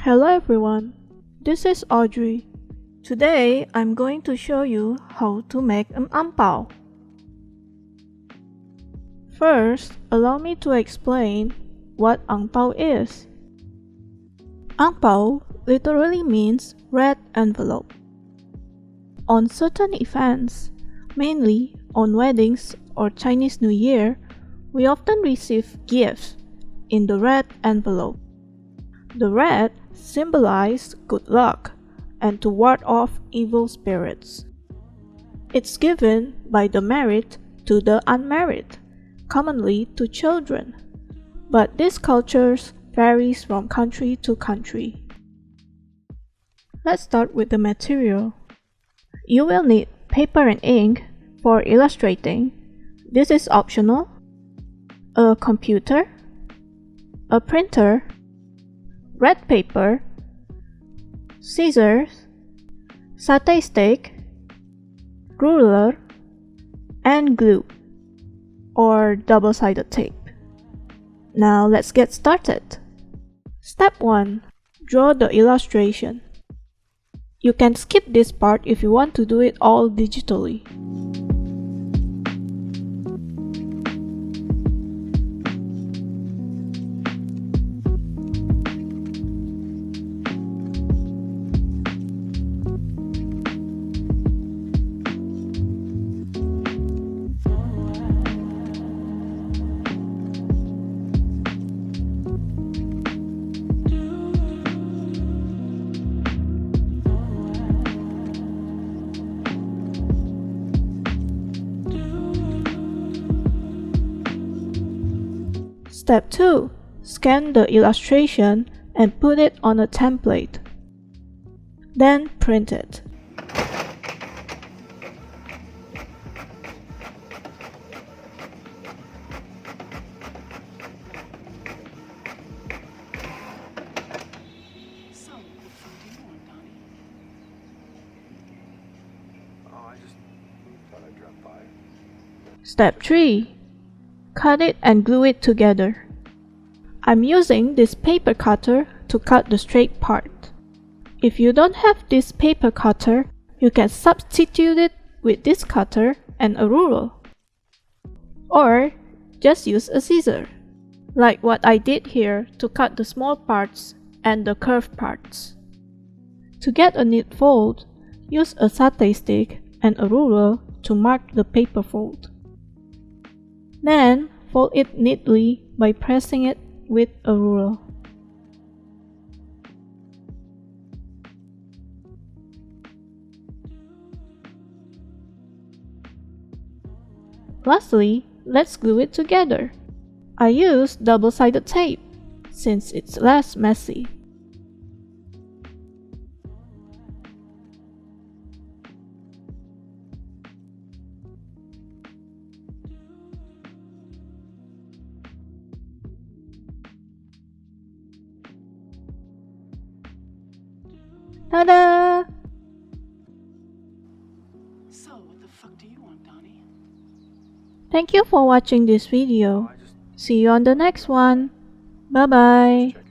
Hello everyone, this is Audrey. Today I'm going to show you how to make an angpao. First, allow me to explain what angpao is. Angpao literally means red envelope. On certain events, mainly on weddings or Chinese New Year, we often receive gifts in the red envelope. The red symbolizes good luck and to ward off evil spirits. It's given by the married to the unmarried, commonly to children, but this culture varies from country to country. Let's start with the material. You will need paper and ink for illustrating. This is optional. A computer, a printer, red paper, scissors, satay stick, ruler, and glue or double-sided tape. Now let's get started. Step 1. Draw the illustration. You can skip this part if you want to do it all digitally. Step 2. Scan the illustration and put it on a template. Then print it. Step 3. Cut it and glue it together. I'm using this paper cutter to cut the straight part. If you don't have this paper cutter, you can substitute it with this cutter and a ruler. Or just use a scissor, like what I did here to cut the small parts and the curved parts. To get a neat fold, use a satay stick and a ruler to mark the paper fold. Then, fold it neatly by pressing it with a ruler. Lastly, let's glue it together. I use double-sided tape since it's less messy. Ta-da! So, what the fuck do you want, Donnie? Thank you for watching this video. See you on the next one. Bye bye.